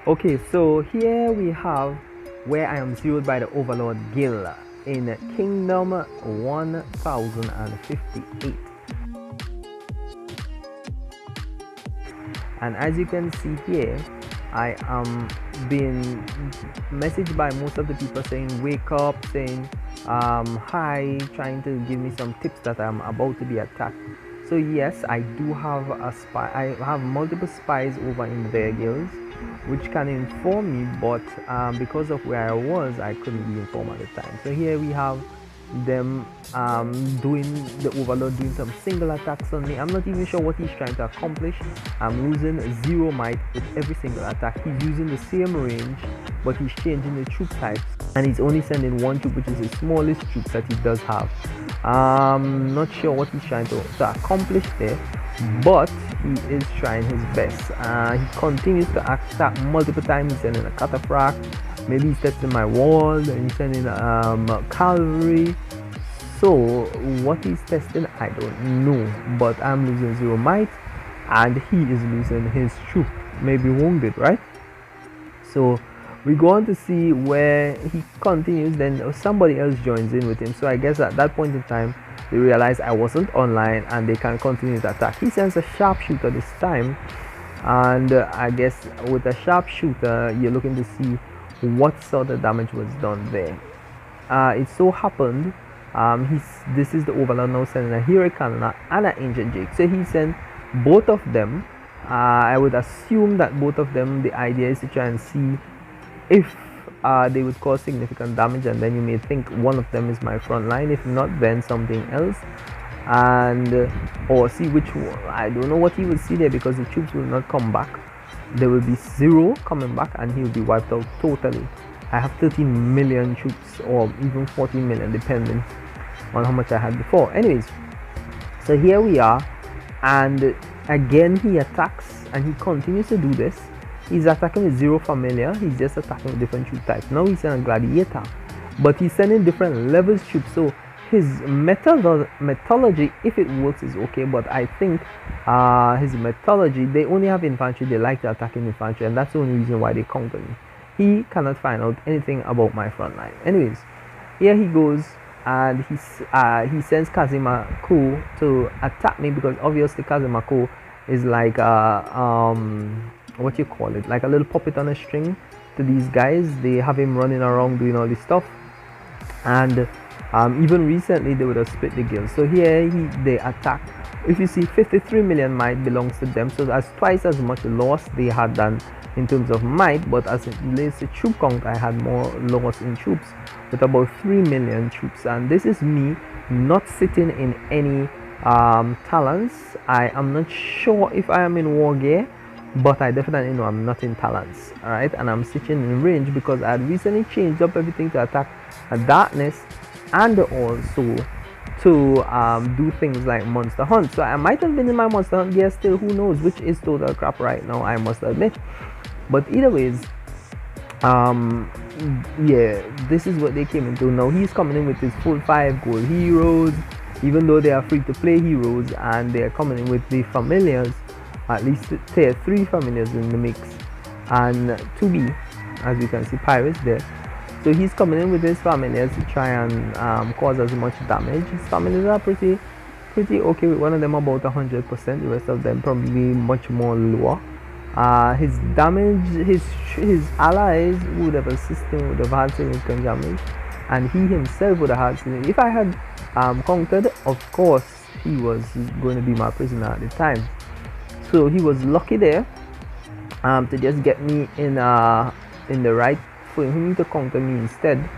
Okay, so here we have where I am zeroed by the Overlord Guild in Kingdom 1058. And as you can see here, I am being messaged by most of the people saying wake up, saying hi, trying to give me some tips that I'm about to be attacked. So yes, I do have a spy. I have multiple spies over in their guilds, which can inform me, but because of where I was, I couldn't be informed at the time. So here we have them doing the Overlord doing some single attacks on me. I'm not even sure what he's trying to accomplish. I'm losing 0 might with every single attack. He's using the same range, but he's changing the troop types, and he's only sending one troop, which is the smallest troop that he does have. Not sure what he's trying to accomplish there, but he is trying his best. He continues to attack multiple times. He's sending a cataphract, maybe he's testing my wall, and he's sending cavalry. So what he's testing, I don't know, but I'm losing 0 might and he is losing his troop, maybe wounded, right? So we go on to see where he continues, then somebody else joins in with him. So I guess at that point in time they realize I wasn't online and they can continue to attack. He sends a sharpshooter this time, and I guess with a sharpshooter you're looking to see what sort of damage was done there. It so happened this is the Overlord now sending a hero cannon and an ancient Jake. So he sent both of them. I would assume that both of them, the idea is to try and see if they would cause significant damage, and then you may think one of them is my front line. If not, then something else, and or see which one. I don't know what he will see there, because the troops will not come back. There will be 0 coming back and he will be wiped out totally. I have 13 million troops, or even 14 million, depending on how much I had before. Anyways, so here we are, and again he attacks, and he continues to do this. He's attacking with 0 familiar. He's just attacking with different troop types. Now he's sending a gladiator, but he's sending different levels troops. So his methodology, if it works, is okay, but I think his methodology, they only have infantry. They like to attack in infantry, and that's the only reason why they counter me. He cannot find out anything about my front line. Anyways, here he goes, and he sends Kazimako to attack me, because obviously Kazimako is like what you call it, like a little puppet on a string to these guys. They have him running around doing all this stuff, and even recently they would have split the guild. So here they attack. If you see, 53 million might belongs to them, so that's twice as much loss they had done in terms of might, but as it relates to troop count, I had more loss in troops, with about 3 million troops. And this is me not sitting in any talents. I am not sure if I am in war gear, but I definitely know I'm not in talents. Alright, and I'm sitting in range because I had recently changed up everything to attack darkness, and also to do things like monster hunt. So I might have been in my monster hunt gear still, who knows, which is total crap right now, I must admit. But either ways, yeah, this is what they came into. Now he's coming in with his full 5 gold heroes, even though they are free to play heroes, and they're coming in with the familiars, at least tier 3 familiars in the mix, and 2B, as you can see, pirates there. So he's coming in with his familiars to try and cause as much damage. His familiars are pretty okay, with one of them about 100%, the rest of them probably much more lower. His damage, his allies would have assisted, would have had significant damage, and he himself would have had significant. If I had countered, of course he was going to be my prisoner at the time. So he was lucky there to just get me in the right, for him to counter me instead,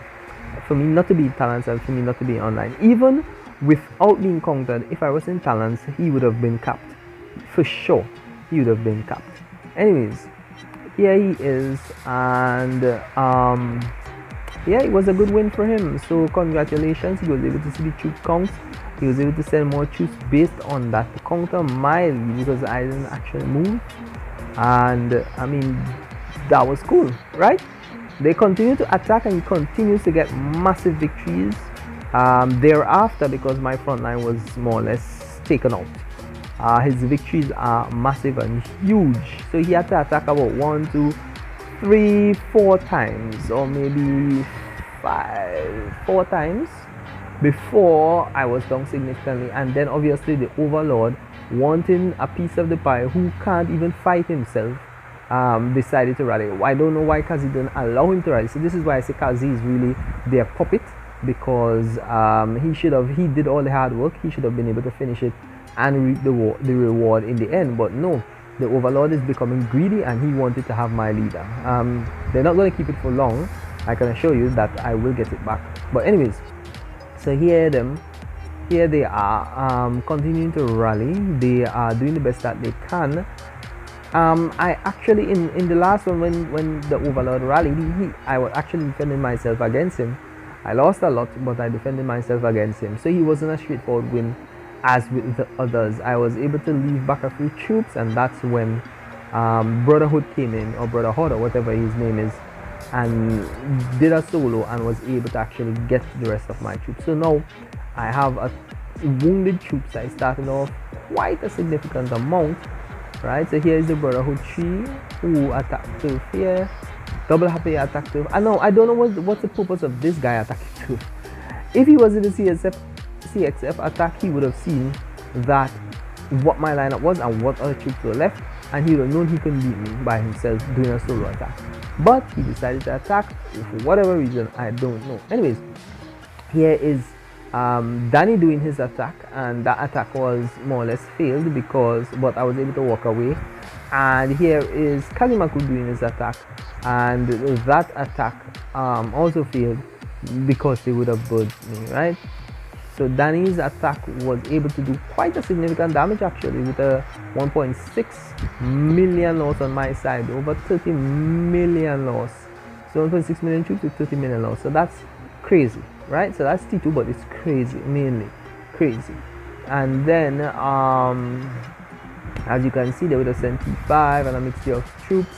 for me not to be in talents and for me not to be online. Even without being countered, if I was in talents, he would have been capped for sure. He would have been capped. Anyways, here he is, and yeah, it was a good win for him. So congratulations, he was able to see the troop counts. He was able to send more troops based on that to counter my lead, because I didn't actually move. And I mean, that was cool, right? They continue to attack, and he continues to get massive victories thereafter, because my front line was more or less taken out. His victories are massive and huge. So he had to attack about 1, 2, 3-4 times, or maybe 4 times before I was down significantly. And then obviously the Overlord, wanting a piece of the pie, who can't even fight himself, decided to rally. I don't know why Kazi didn't allow him to rally. So this is why I say Kazi is really their puppet, because he did all the hard work. He should have been able to finish it and reap the reward in the end. But no, the Overlord is becoming greedy and he wanted to have my leader. They're not going to keep it for long. I can assure you that I will get it back. But anyways, so here they are, continuing to rally. They are doing the best that they can. I actually, in the last one, when the Overlord rallied, I was actually defending myself against him. I lost a lot, but I defended myself against him. So he wasn't a straightforward win as with the others. I was able to leave back a few troops, and that's when Brotherhood came in, or Brotherhood, or whatever his name is, and did a solo and was able to actually get the rest of my troops. So now I have a wounded troops. I started off quite a significant amount, right? So here is the Brotherhood tree who attacked Turf here. Double happy attack Turf. I don't know what's the purpose of this guy attacking Turf. If he was in the CXF attack, he would have seen that what my lineup was and what other troops were left, and he would have known he couldn't beat me by himself doing a solo attack. But he decided to attack for whatever reason, I don't know. Anyways, here is Danny doing his attack, and that attack was more or less failed but I was able to walk away. And here is Kazimaku doing his attack, and that attack also failed because they would have burned me, right? So Danny's attack was able to do quite a significant damage, actually, with a 1.6 million loss on my side, over 30 million loss. So 1.6 million troops with 30 million loss. So that's crazy, right? So that's T2, but it's crazy, mainly crazy. And then as you can see, they would have sent T5 and a mixture of troops,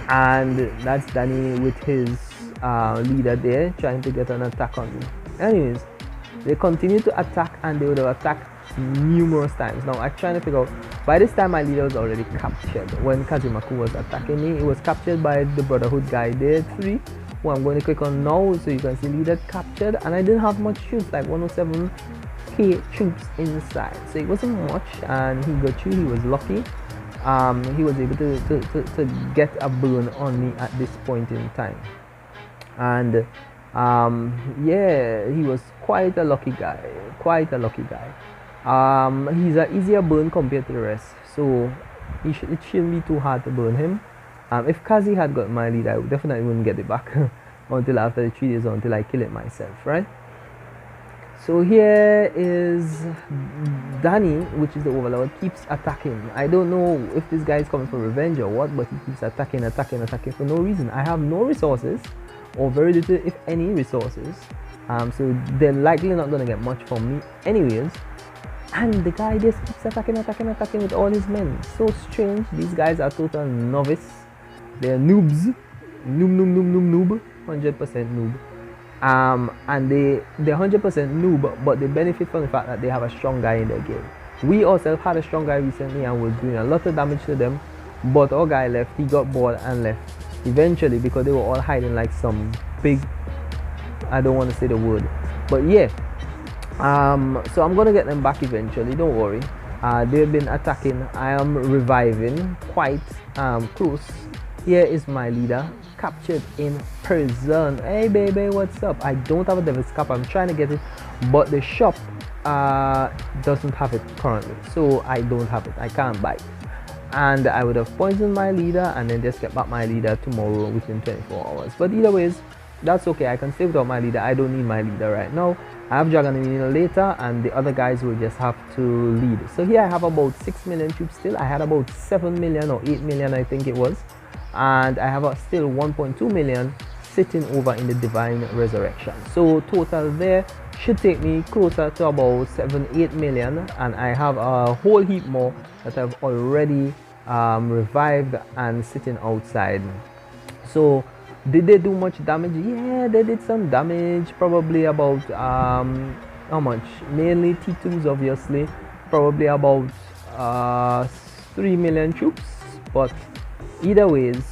and that's Danny with his leader there trying to get an attack on me. Anyways, they continue to attack, and they would have attacked numerous times. Now I'm trying to figure out, by this time my leader was already captured. When Kazimaku was attacking me, it was captured by the Brotherhood guy there, 3, who I'm going to click on now. So you can see leader captured, and I didn't have much troops, like 107k troops inside, so it wasn't much, and he got through. He was lucky. He was able to get a burn on me at this point in time, and yeah, he was quite a lucky guy, he's an easier burn compared to the rest, so it shouldn't be too hard to burn him. If Kazi had got my lead, I definitely wouldn't get it back until after the 3 days, or until I kill it myself, right? So here is Danny, which is the Overlord, keeps attacking. I don't know if this guy is coming for revenge or what, but he keeps attacking for no reason. I have no resources, or very little, if any, resources. So they're likely not going to get much from me anyways. And the guy just keeps attacking with all his men. So strange. These guys are total novice. They're noobs. Noob. 100% noob. And they're 100% noob, but they benefit from the fact that they have a strong guy in their game. We ourselves had a strong guy recently, and we're doing a lot of damage to them, but our guy left. He got bored and left eventually, because they were all hiding like some big, I don't want to say the word, but yeah. So I'm gonna get them back eventually, don't worry. They've been attacking. I am reviving quite close. Here is my leader, captured in prison. Hey baby, what's up? I don't have a Devil's Cap. I'm trying to get it, but the shop doesn't have it currently, so I don't have it. I can't buy it. And I would have poisoned my leader and then just get back my leader tomorrow within 24 hours. But either ways, that's okay. I can stay without my leader. I don't need my leader right now. I have Dragon Arena later, and the other guys will just have to lead. So here I have about 6 million troops still. I had about 7 million or 8 million, I think it was. And I have still 1.2 million sitting over in the Divine Resurrection. So total there should take me closer to about 7-8 million, and I have a whole heap more that I've already revived and sitting outside. So did they do much damage? Yeah, they did some damage, probably about how much? Mainly T2s, obviously, probably about 3 million troops. But either ways,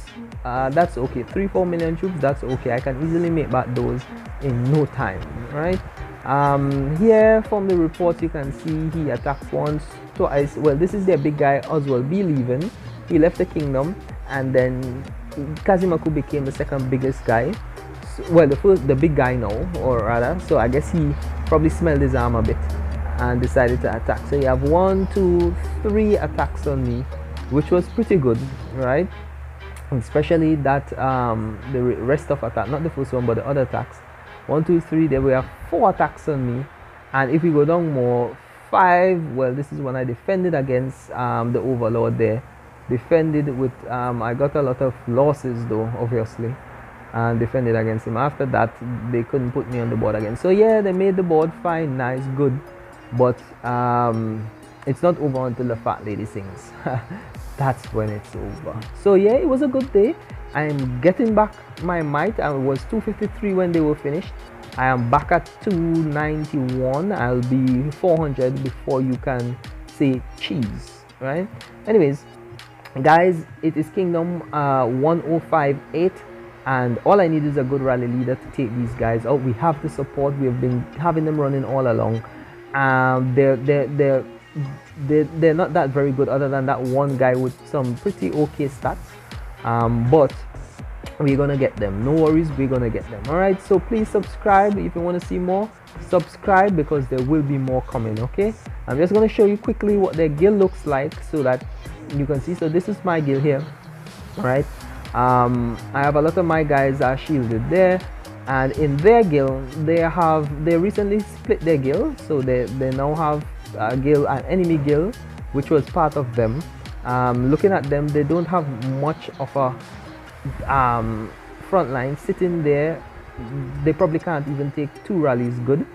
that's okay. 3-4 million troops, that's okay. I can easily make back those in no time, right? Here from the reports you can see he attacked once, twice. Well, this is their big guy Oswald B leaving. He left the kingdom, and then Kazimaku became the second biggest guy. So, well, the big guy now, or rather. So I guess he probably smelled his arm a bit and decided to attack. So you have 1, 2, 3 attacks on me, which was pretty good, right? Especially that the rest of attack, not the first one but the other attacks. 1, 2, 3, there were 4 attacks on me, and if we go down more, 5. Well, this is when I defended against the Overlord there. Defended with I got a lot of losses though, obviously, and defended against him. After that, they couldn't put me on the board again. So yeah, they made the board fine, nice, good, but it's not over until the fat lady sings. That's when it's over. So yeah, it was a good day. I am getting back my might. I was 253 when they were finished. I am back at 291. I'll be 400 before you can say cheese, right? Anyways, guys, it is Kingdom 1058, and all I need is a good rally leader to take these guys out. We have the support. We have been having them running all along. They're not that very good, other than that one guy with some pretty okay stats, but we're gonna get them, no worries, we're gonna get them. All right, so please subscribe if you want to see more. Subscribe, because there will be more coming. Okay, I'm just going to show you quickly what their guild looks like so that you can see. So this is my guild here. All right, I have a lot of my guys are shielded there, and in their guild they recently split their guild, so they now have a guild, an enemy guild, which was part of them. Looking at them, they don't have much of a front line sitting there. They probably can't even take 2 rallies good.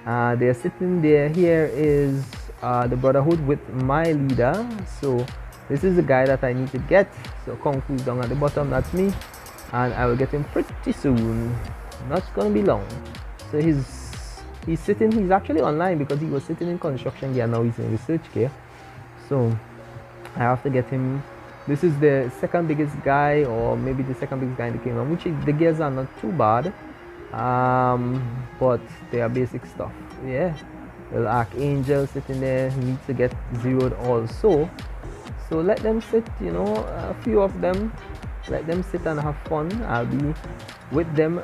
They're sitting there. Here is the Brotherhood with my leader. So this is the guy that I need to get. So Kung Fu's down at the bottom, that's me, and I will get him pretty soon, not gonna be long. So he's sitting, he's actually online because he was sitting in construction gear, now he's in research gear. So I have to get him. This is the second biggest guy, or maybe the second biggest guy in the kingdom, which the gears are not too bad, but they are basic stuff. Yeah, little Archangel sitting there needs to get zeroed also. So let them sit, you know, a few of them, let them sit and have fun. I'll be with them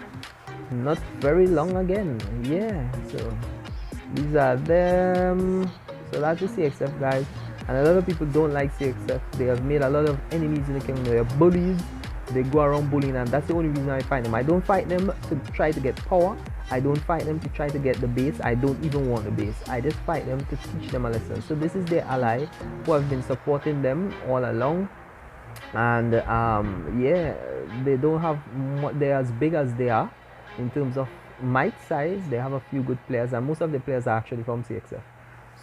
not very long again. Yeah, so these are them. So that's the CXF guys, and a lot of people don't like CXF. They have made a lot of enemies in the kingdom. They are bullies. They go around bullying, and that's the only reason I fight them. I don't fight them to try to get power. I don't fight them to try to get the base. I don't even want the base. I just fight them to teach them a lesson. So this is their ally who have been supporting them all along, and yeah, they don't have they're as big as they are in terms of might size. They have a few good players, and most of the players are actually from CXF.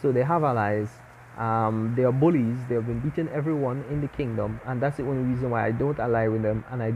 So they have allies. They are bullies. They have been beating everyone in the kingdom, and that's the only reason why I don't ally with them, and I